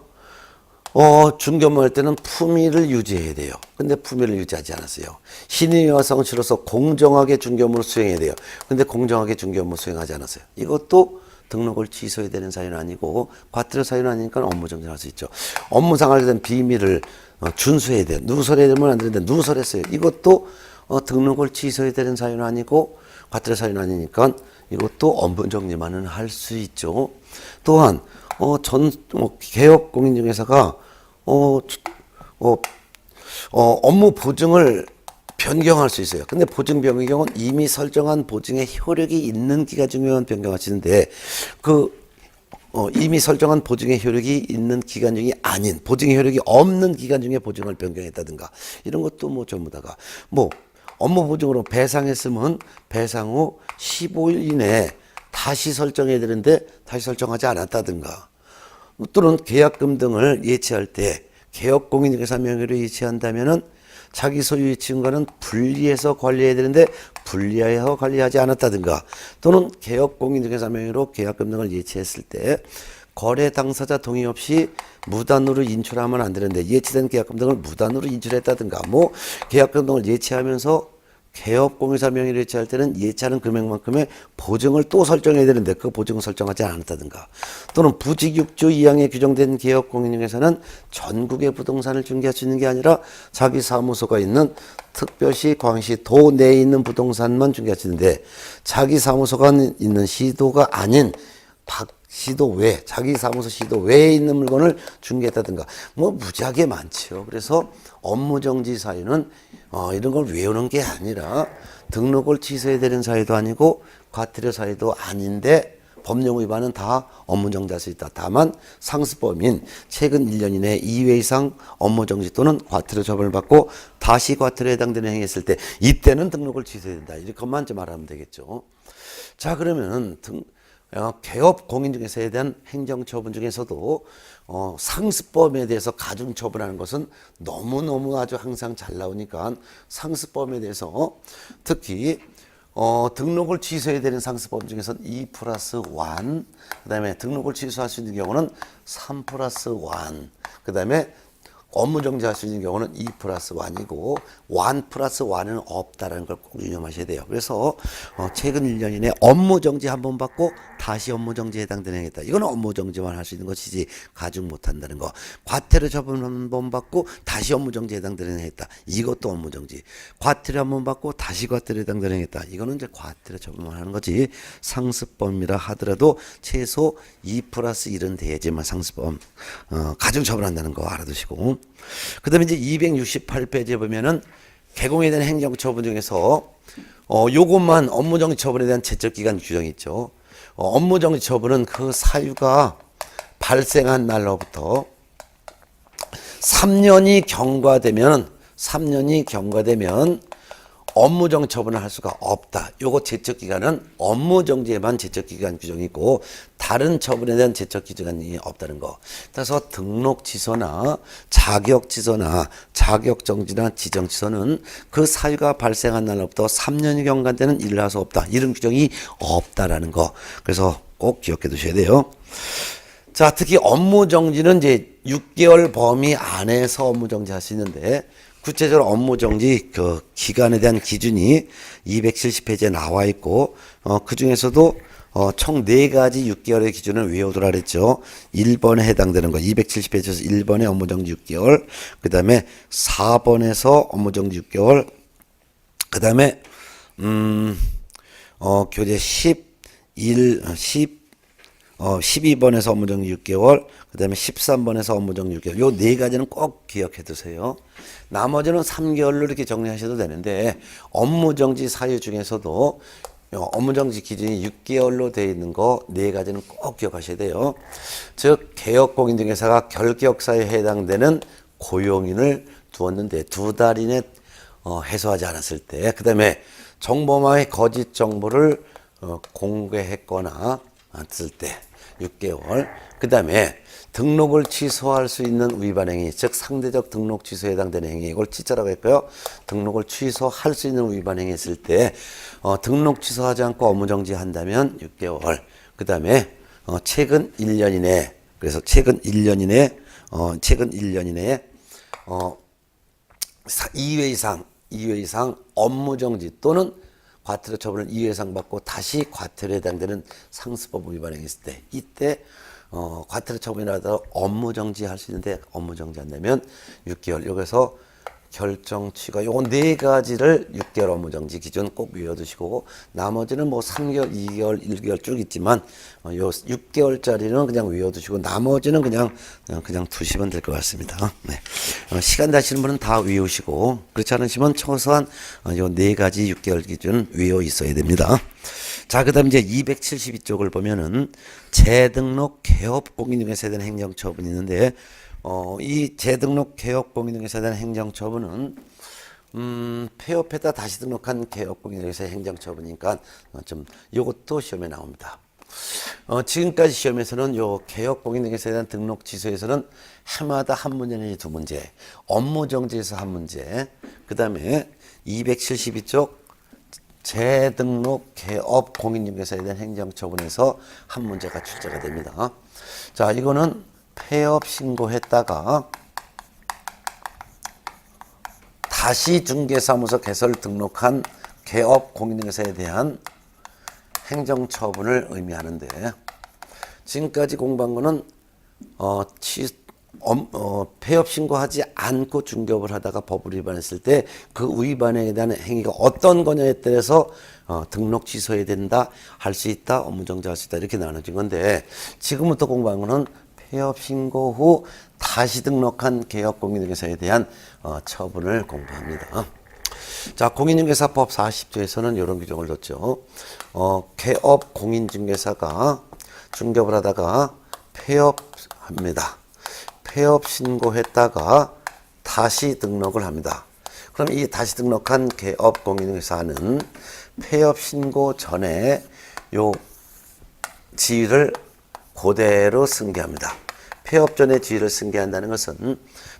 중개업무 할 때는 품위를 유지해야 돼요. 근데 품위를 유지하지 않았어요. 신의와 성실로서 공정하게 중개업무를 수행해야 돼요. 근데 공정하게 중개업무 수행하지 않았어요. 이것도 등록을 취소해야 되는 사유는 아니고 과태료 사유는 아니니까 업무정지를 할 수 있죠. 업무상 관련된 비밀을 준수해야 돼요. 누설해야 되면 안 되는데 누설했어요. 이것도 등록을 취소해야 되는 사유는 아니고 과태료 사유는 아니니까 이것도 업무정지만은 할 수 있죠. 또한 개업공인중개사가 업무 보증을 변경할 수 있어요. 근데 보증 변경은 이미 설정한 보증의 효력이 있는 기간 중에만 변경하시는데 이미 설정한 보증의 효력이 있는 기간 중이 아닌 보증의 효력이 없는 기간 중에 보증을 변경했다든가 이런 것도 뭐 전부 다가 뭐 업무 보증으로 배상했으면 배상 후 15일 이내에 다시 설정해야 되는데 다시 설정하지 않았다든가 또는 계약금 등을 예치할 때 개업공인중개사 명의로 예치한다면은 자기 소유의 증거는 분리해서 관리해야 되는데 분리하여 관리하지 않았다든가 또는 개업공인중개사 명의로 계약금 등을 예치했을 때 거래 당사자 동의 없이 무단으로 인출하면 안 되는데 예치된 계약금 등을 무단으로 인출했다든가 뭐 계약금 등을 예치하면서 개업공인사 명의로 예치할 때는 예치하는 금액만큼의 보증을 또 설정해야 되는데 그 보증을 설정하지 않았다든가 또는 부직 6조 2항에 규정된 개업공인중개사는 전국의 부동산을 중개할 수 있는 게 아니라 자기 사무소가 있는 특별시, 광시, 도 내에 있는 부동산만 중개할 수 있는데 자기 사무소가 있는 시도가 아닌 시도 외, 자기 사무소 시도 외에 있는 물건을 중개했다든가 뭐 무지하게 많죠. 그래서 업무정지 사유는 이런 걸 외우는 게 아니라 등록을 취소해야 되는 사유도 아니고 과태료 사유도 아닌데 법령 위반은 다 업무정지할 수 있다. 다만 상습범인 최근 1년 이내 2회 이상 업무정지 또는 과태료 처분을 받고 다시 과태료에 해당되는 행위했을 때 이때는 등록을 취소해야 된다. 이렇게만 좀 알아면 되겠죠. 자, 그러면 개업 공인중개사에 대한 행정처분 중에서도 상습범에 대해서 가중처분하는 것은 너무너무 아주 항상 잘 나오니까 상습범에 대해서 특히 등록을 취소해야 되는 상습범 중에서는 2+1 그 다음에 등록을 취소할 수 있는 경우는 3+1 그 다음에 업무정지할 수 있는 경우는 2+1이고 1+1은 없다라는 걸 꼭 유념하셔야 돼요. 그래서 최근 1년 이내 업무정지 한 번 받고 다시 업무정지에 해당되는 행위다. 이건 업무정지만 할 수 있는 것이지 가중 못한다는 거. 과태료 처분 한 번 받고 다시 업무정지에 해당되는 행위다. 이것도 업무정지. 과태료 한 번 받고 다시 과태료에 해당되는 행위다. 이거는 이제 과태료 처분만 하는 거지. 상습범이라 하더라도 최소 2+1은 돼야지만 상습범 가중 처분한다는 거 알아두시고. 그 다음에 이제 268페이지에 보면은 개공에 대한 행정처분 중에서 요것만 업무정지 처분에 대한 제적기간 규정이 있죠. 업무정지 처분은 그 사유가 발생한 날로부터 3년이 경과되면 업무정지 처분을 할 수가 없다. 요거 제척기간은 업무정지에만 제척기간 규정이 있고 다른 처분에 대한 제척기간이 없다는 거. 따라서 등록 취소나 자격 취소나 자격 정지나 지정 취소는 그 사유가 발생한 날로부터 3년이 경과되는 일을 할 수 없다. 이런 규정이 없다라는 거. 그래서 꼭 기억해 두셔야 돼요. 자, 특히 업무정지는 이제 6개월 범위 안에서 업무정지 할 수 있는데 구체적으로 업무정지 그 기간에 대한 기준이 270페이지에 나와 있고 그 중에서도 총 4가지 6개월의 기준을 외워두라 그랬죠. 1번에 해당되는 거 270페이지에서 1번에 업무정지 6개월, 그 다음에 4번에서 업무정지 6개월, 그 다음에 교재 12번에서 업무정지 6개월, 그 다음에 13번에서 업무정지 6개월. 요 4가지는 꼭 기억해 두세요. 나머지는 3개월로 이렇게 정리하셔도 되는데, 업무정지 사유 중에서도 업무정지 기준이 6개월로 되어 있는 거 4가지는 꼭 기억하셔야 돼요. 즉, 개업공인중개사가 결격사유에 해당되는 고용인을 두었는데 2달 이내 해소하지 않았을 때, 그 다음에 정보망의 거짓 정보를 공개했거나 했을 때 6개월, 그 다음에 등록을 취소할 수 있는 위반 행위, 즉 상대적 등록 취소에 해당되는 행위, 이걸 취소라고 했고요. 등록을 취소할 수 있는 위반 행위 했을 때 등록 취소하지 않고 업무정지 한다면 6개월, 그 다음에 최근 1년 이내, 그래서 최근 1년 이내 2회 이상 업무정지 또는 과태료 처분을 2회 이상 받고 다시 과태료에 해당되는 상습법 위반 행위 있을 때, 이때 과태료 처분이라도 업무정지 할 수 있는데 업무정지 한다면 6개월. 여기서 결정 취가 요건 4가지를 6개월 업무정지 기준 꼭 외워두시고, 나머지는 뭐 3개월, 2개월, 1개월 쭉 있지만 요 6개월짜리는 그냥 외워두시고 나머지는 그냥 두시면 될 것 같습니다. 네. 시간 되시는 분은 다 외우시고, 그렇지 않으시면 최소한 요 4가지 6개월 기준 외워 있어야 됩니다. 자, 그 다음 이제 272쪽을 보면은 재등록 개업 공인중개사에 대한 행정처분이 있는데, 이 재등록 개업 공인중개사에 대한 행정처분은 폐업했다 다시 등록한 개업 공인중개사의 행정처분이니까 좀 요것도 시험에 나옵니다. 지금까지 시험에서는 요 개업 공인중개사에 대한 등록 취소에서는 해마다 한 문제 내지 2문제, 업무정지에서 한 문제, 그 다음에 272쪽 재등록 개업 공인중개사에 대한 행정처분에서 한 문제가 출제가 됩니다. 자, 이거는 폐업 신고했다가 다시 중개사무소 개설 등록한 개업 공인중개사에 대한 행정처분을 의미하는데, 지금까지 공부한 거는 폐업 신고하지 않고 중개업을 하다가 법을 위반했을 때 그 위반에 대한 행위가 어떤 거냐에 따라서 등록 취소해야 된다, 할 수 있다, 업무정지할 수 있다, 이렇게 나눠진 건데, 지금부터 공부한 거는 폐업 신고 후 다시 등록한 개업 공인중개사에 대한 처분을 공부합니다. 자, 공인중개사법 40조에서는 이런 규정을 뒀죠. 개업 공인중개사가 중개업을 하다가 폐업합니다. 폐업 신고했다가 다시 등록을 합니다. 그럼 이 다시 등록한 개업 공인중개사는 폐업 신고 전에 요 지위를 그대로 승계합니다. 폐업 전에 지위를 승계한다는 것은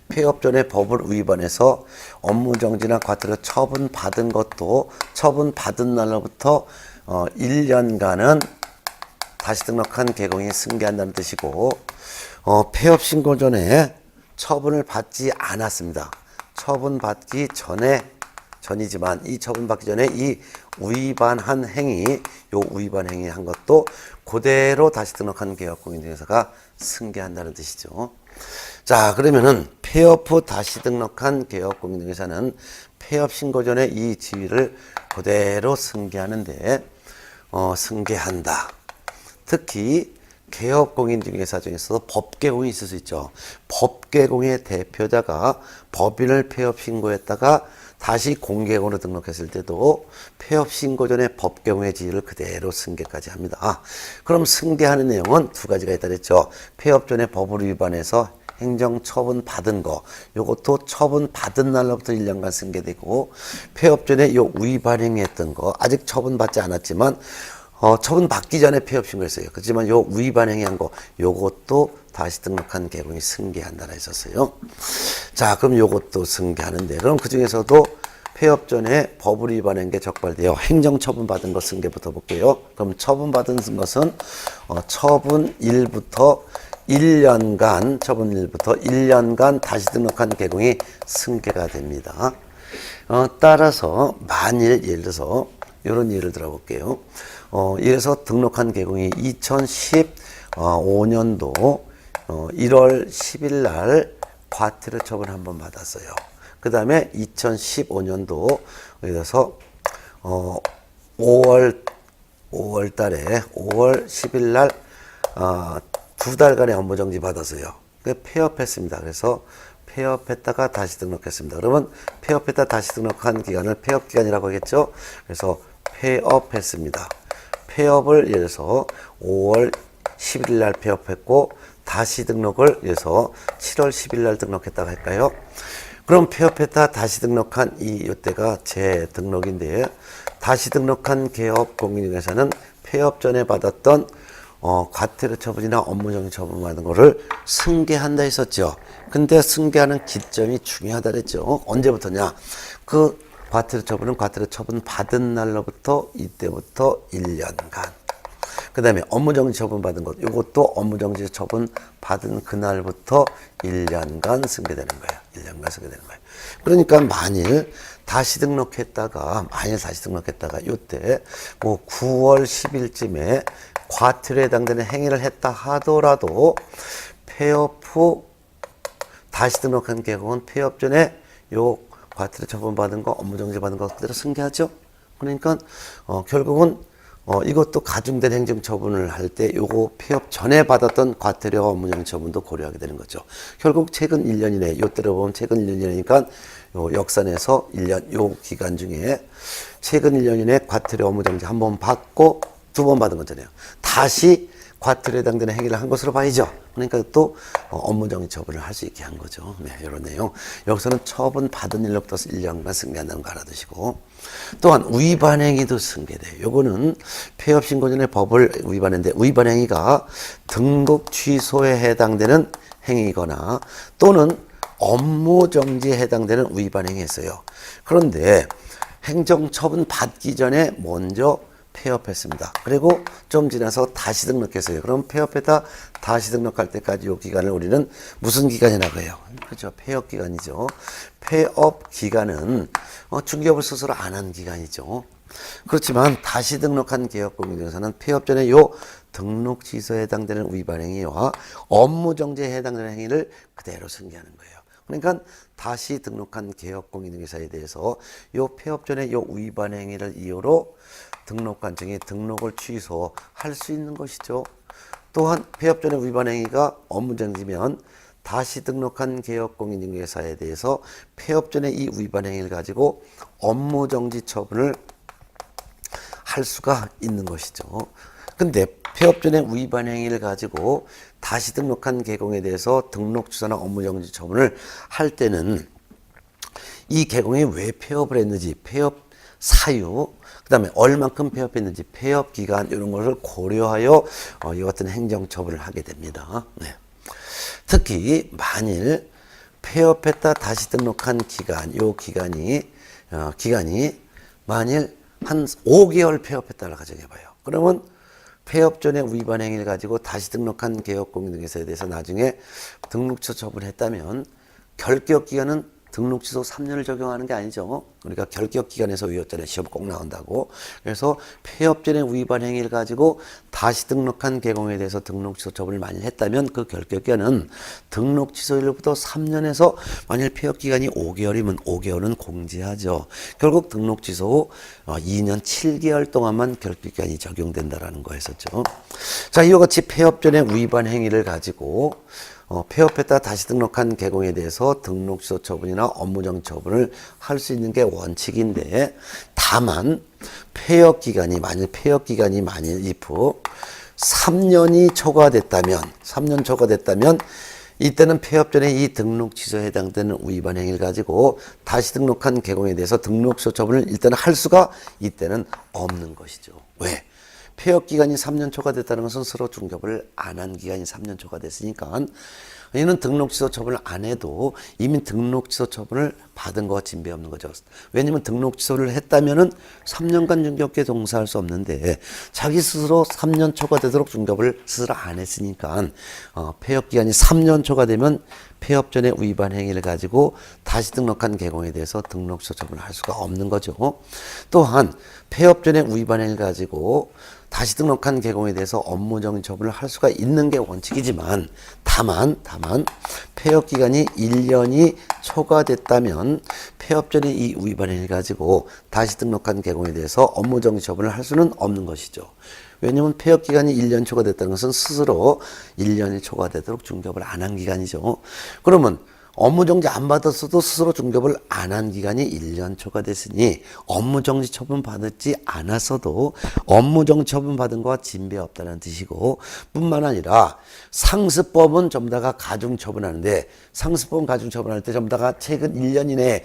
폐업 전에 법을 위반해서 업무정지나 과태료 처분받은 것도 처분받은 날로부터 1년간은 다시 등록한 개공이 승계한다는 뜻이고, 폐업 신고 전에 처분을 받지 않았습니다. 처분받기 전이지만 이 처분받기 전에 이 위반한 행위, 요 위반 행위 한 것도 그대로 다시 등록한 개업공인중개사가 승계한다는 뜻이죠. 자, 그러면은 폐업 후 다시 등록한 개업공인중개사는 폐업 신고 전에 이 지위를 그대로 승계하는데, 승계한다. 특히 개업공인중개사 중에서도 법개공이 있을 수 있죠. 법개공의 대표자가 법인을 폐업 신고했다가 다시 공개공으로 등록했을 때도 폐업 신고 전에 법개공의 지위를 그대로 승계까지 합니다. 그럼 승계하는 내용은 2가지가 있다 그랬죠. 폐업 전에 법을 위반해서 행정 처분 받은 거, 요것도 처분 받은 날로부터 1년간 승계되고, 폐업 전에 요 위반행위했던 거, 아직 처분 받지 않았지만 처분 받기 전에 폐업 신고했어요. 그렇지만 요 위반행위한 거, 요것도 다시 등록한 개공이 승계한다라 했었어요. 자, 그럼 요것도 승계하는데, 그럼 그 중에서도 폐업 전에 법을 위반한 게 적발되어 행정 처분 받은 것 승계부터 볼게요. 그럼 처분 받은 것은 처분 1부터 1년간 다시 등록한 개공이 승계가 됩니다. 따라서 만일 예를 들어서 이런 예를 들어볼게요. 예를 들어서 등록한 개공이 2015년도 1월 10일 날 과태료 처분 한번 받았어요. 그 다음에 2015년도 예를 들어서 5월 달에 5월 10일 날 2달간의 업무정지 받았어요. 폐업했습니다. 그래서 폐업했다가 다시 등록했습니다. 그러면 폐업했다 다시 등록한 기간을 폐업기간이라고 하겠죠. 그래서 폐업했습니다. 폐업을 예를 들어서 5월 11일 날 폐업했고 다시 등록을 예를 들어서 7월 10일 날 등록했다고 할까요? 그럼 폐업했다 다시 등록한 이때가 재등록인데, 다시 등록한 개업 공인중개사는 폐업 전에 받았던 과태료 처분이나 업무정지 처분 받은 거를 승계한다 했었죠. 근데 승계하는 기점이 중요하다 그랬죠. 언제부터냐? 그 과태료 처분은 과태료 처분 받은 날로부터 이때부터 1년간. 그 다음에 업무정지 처분 받은 것, 이것도 업무정지 처분 받은 그날부터 1년간 승계되는 거예요. 1년간 승계되는 거예요. 그러니까 만일 다시 등록했다가 이때 뭐 9월 10일쯤에 과태료에 해당되는 행위를 했다 하더라도 폐업 후 다시 등록한 개공은 폐업 전에 요 과태료 처분 받은 거, 업무정지 받은 거 그대로 승계하죠. 그러니까 결국은 이것도 가중된 행정처분을 할 때 요거 폐업 전에 받았던 과태료와 업무정지 처분도 고려하게 되는 거죠. 결국 최근 1년 이내, 요때로 보면 최근 1년 이내니까 요 역산에서 1년, 요 기간 중에 최근 1년 이내 과태료 업무정지 한 번 받고 2번 받은 거잖아요. 다시 과태료에 해당되는 행위를 한 것으로 봐야죠. 그러니까 또 업무정지 처분을 할 수 있게 한 거죠. 네, 이런 내용. 여기서는 처분 받은 일로부터 1년간 승계한다는 거 알아두시고, 또한 위반행위도 승계돼요. 요거는 폐업 신고 전에 법을 위반했는데, 위반행위가 등록 취소에 해당되는 행위거나 또는 업무정지에 해당되는 위반행위였어요. 그런데 행정처분 받기 전에 먼저 폐업했습니다. 그리고 좀 지나서 다시 등록했어요. 그럼 폐업했다 다시 등록할 때까지 이 기간을 우리는 무슨 기간이라고 해요? 그렇죠. 폐업 기간이죠. 폐업 기간은 중개업을 스스로 안 한 기간이죠. 그렇지만 다시 등록한 개업공인중개사는 폐업 전에 요 등록 취소에 해당되는 위반 행위와 업무 정지에 해당되는 행위를 그대로 승계하는 거예요. 그러니까 다시 등록한 개업공인중개사에 대해서 요 폐업 전에 요 위반 행위를 이유로 등록관청이 등록을 취소할 수 있는 것이죠. 또한 폐업 전에 위반 행위가 업무정지면 다시 등록한 개업공인중개사에 대해서 폐업 전에 이 위반 행위를 가지고 업무정지 처분을 할 수가 있는 것이죠. 근데 폐업 전에 위반 행위를 가지고 다시 등록한 개공에 대해서 등록 취소나 업무정지 처분을 할 때는 이 개공이 왜 폐업을 했는지, 폐업 사유, 그 다음에 얼만큼 폐업했는지, 폐업 기간 이런 것을 고려하여 이 같은 행정처분을 하게 됩니다. 네. 특히 만일 폐업했다 다시 등록한 기간, 요 기간이 만일 한 5개월 폐업했다를 가정해봐요. 그러면 폐업 전에 위반 행위를 가지고 다시 등록한 개업공인중개사에 대해서 나중에 등록 취소 처분을 했다면 결격 기간은 등록 취소 3년을 적용하는 게 아니죠. 그러니까 결격 기간에서 외웠잖아요. 시험 꼭 나온다고. 그래서 폐업 전에 위반 행위를 가지고 다시 등록한 개공에 대해서 등록 취소 처분을 만일 했다면 그 결격 기간은 등록 취소일로부터 3년에서 만일 폐업 기간이 5개월이면 5개월은 공제하죠. 결국 등록 취소 후 2년 7개월 동안만 결격 기간이 적용된다라는 거였었죠. 자, 이와 같이 폐업 전에 위반 행위를 가지고 폐업했다 다시 등록한 개공에 대해서 등록 취소 처분이나 업무정지 처분을 할 수 있는 게 원칙인데, 다만 폐업 기간이 만일 if 3년이 초과됐다면 이때는 폐업 전에 이 등록 취소에 해당되는 위반 행위를 가지고 다시 등록한 개공에 대해서 등록 취소 처분을 일단은 할 수가 이때는 없는 것이죠. 왜? 폐업 기간이 3년 초과됐다는 것은 서로 중개업을 안 한 기간이 3년 초과됐으니까 이는 등록 취소 처분을 안 해도 이미 등록 취소 처분을 받은 거와 진배 없는 거죠. 왜냐면 등록 취소를 했다면은 3년간 중개업계에 종사할 수 없는데 자기 스스로 3년 초과되도록 중개업을 스스로 안 했으니까 폐업 기간이 3년 초과되면 폐업 전에 위반 행위를 가지고 다시 등록한 개공에 대해서 등록 취소 처분을 할 수가 없는 거죠. 또한 폐업 전에 위반 행위를 가지고 다시 등록한 개공에 대해서 업무정지 처분을 할 수가 있는 게 원칙이지만 다만 폐업 기간이 1년이 초과됐다면 폐업 전에 이 위반 행위를 가지고 다시 등록한 개공에 대해서 업무정지 처분을 할 수는 없는 것이죠. 왜냐하면 폐업 기간이 1년 초과됐다는 것은 스스로 1년이 초과되도록 중개업을 안 한 기간이죠. 그러면 업무정지 안 받았어도 스스로 중개업을 안 한 기간이 1년 초과됐으니 업무정지 처분 받지 않았어도 업무정지 처분 받은 거와 진배 없다는 뜻이고, 뿐만 아니라 상습법은 전부 다가 가중처분하는데 상습법은 가중처분할 때 전부 다가 최근 1년 이내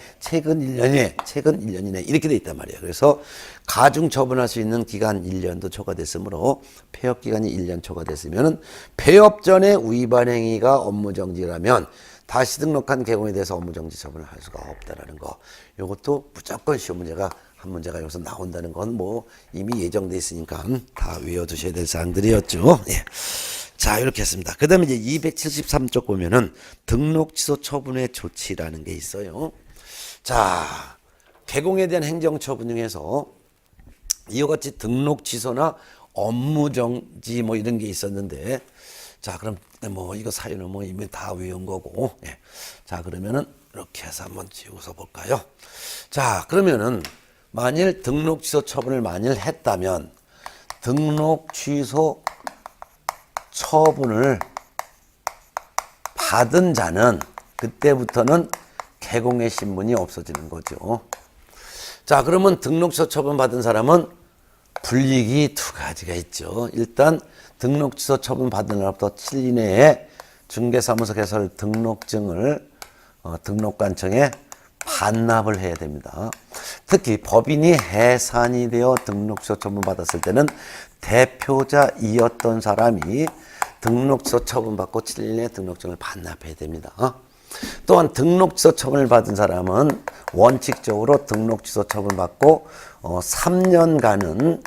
이렇게 돼 있단 말이에요. 그래서 가중처분할 수 있는 기간 1년도 초과됐으므로 폐업 기간이 1년 초과됐으면 폐업 전에 위반 행위가 업무정지라면 다시 등록한 개공에 대해서 업무정지 처분을 할 수가 없다라는 거. 이것도 무조건 시험 문제가 한 문제가 여기서 나온다는 건 뭐 이미 예정돼 있으니까 다 외워두셔야 될 사항들이었죠. 예. 자, 이렇게 했습니다. 그 다음에 이제 273쪽 보면은 등록 취소 처분의 조치라는 게 있어요. 자, 개공에 대한 행정처분 중에서 이와 같이 등록 취소나 업무정지 뭐 이런 게 있었는데, 자, 그럼 뭐 이거 사유는 뭐 이미 다 외운 거고, 예. 자, 그러면은 이렇게 해서 한번 지우서 볼까요? 자, 그러면은 만일 등록 취소 처분을 만일 했다면 등록 취소 처분을 받은 자는 그때부터는 개공의 신분이 없어지는 거죠. 자, 그러면 등록 취소 처분 받은 사람은 불이익이 두 가지가 있죠. 일단 등록 취소 처분 받은 날부터 7일 이내에 중개사무소 개설 등록증을 등록관청에 반납을 해야 됩니다. 특히 법인이 해산이 되어 등록 취소 처분 받았을 때는 대표자이었던 사람이 등록 취소 처분 받고 7일 이내에 등록증을 반납해야 됩니다. 또한 등록 취소 처분을 받은 사람은 원칙적으로 등록 취소 처분 받고 3년간은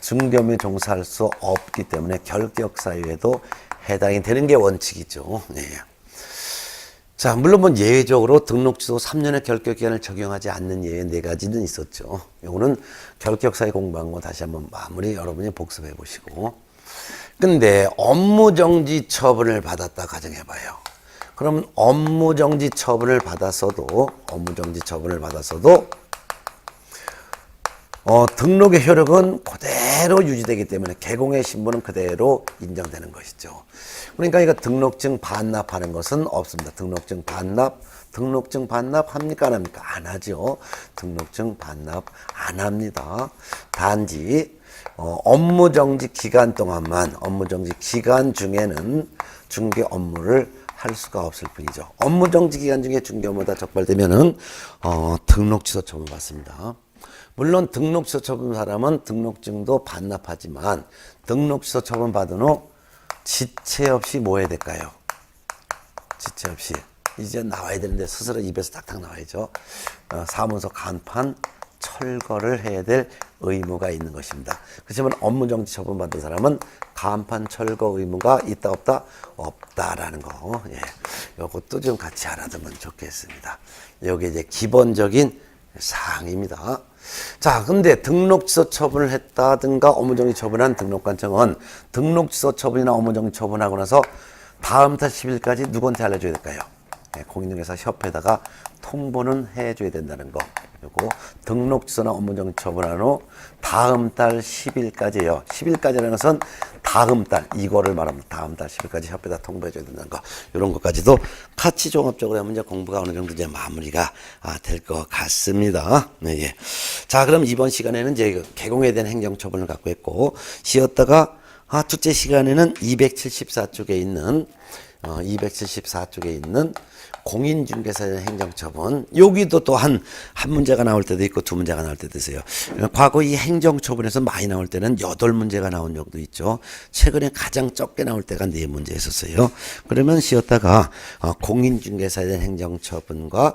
중개업에 종사할 수 없기 때문에 결격 사유에도 해당이 되는 게 원칙이죠. 네. 자, 물론 뭐 예외적으로 등록 취소 3년의 결격 기간을 적용하지 않는 예외 4가지는 있었죠. 요거는 결격 사유 공부한 거 다시 한번 마무리 여러분이 복습해 보시고. 근데 업무정지 처분을 받았다 가정해봐요. 그럼 업무정지 처분을 받았어도 등록의 효력은 그대로 유지되기 때문에 개공의 신분은 그대로 인정되는 것이죠. 그러니까 이거 등록증 반납하는 것은 없습니다. 등록증 반납 합니까? 안 합니까? 안 하죠. 등록증 반납 안 합니다. 단지 업무정지 기간 동안만, 업무정지 기간 중에는 중개 업무를 할 수가 없을 뿐이죠. 업무정지 기간 중에 중개 업무가 적발되면은 등록 취소 처분 받습니다. 물론 등록 취소 처분 사람은 등록증도 반납하지만 등록 취소 처분 받은 후 지체 없이 뭐 해야 될까요? 지체 없이 이제 나와야 되는데 스스로 입에서 탁탁 나와야죠. 사무소 간판 철거를 해야 될 의무가 있는 것입니다. 그렇지만 업무정지 처분 받은 사람은 간판 철거 의무가 있다 없다? 없다라는 거. 예. 이것도 좀 같이 알아두면 좋겠습니다. 여기 이제 기본적인 사항입니다. 자, 근데 등록 취소 처분을 했다든가 업무정지 처분한 등록관청은 등록 취소 처분이나 업무정지 처분하고 나서 다음 달 10일까지 누구한테 알려줘야 될까요? 네, 공인중개사 협회에다가 통보는 해줘야 된다는 거. 그리고 등록 취소나 업무정지 처분한 후 다음 달 10일까지예요. 10일까지라는 것은 다음 달, 이거를 말합니다. 다음 달 10일까지 협회에다 통보해줘야 된다는 거. 이런 것까지도 같이 종합적으로 하면 이제 공부가 어느 정도 이제 마무리가 될 것 같습니다. 네, 예. 자, 그럼 이번 시간에는 이제 개공에 대한 행정처분을 갖고 있고, 쉬었다가 둘째 시간에는 274쪽에 있는 274쪽에 있는 공인중개사에 대한 행정처분. 여기도 또 한 문제가 나올 때도 있고 두 문제가 나올 때도 있어요. 과거 이 행정처분에서 많이 나올 때는 8문제가 나온 적도 있죠. 최근에 가장 적게 나올 때가 4문제였었어요. 그러면 쉬었다가 공인중개사에 대한 행정처분과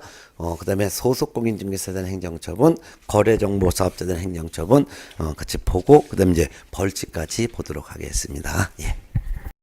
그다음에 소속공인중개사에 대한 행정처분, 거래정보사업자에 대한 행정처분 같이 보고 그다음에 이제 벌칙까지 보도록 하겠습니다. 예.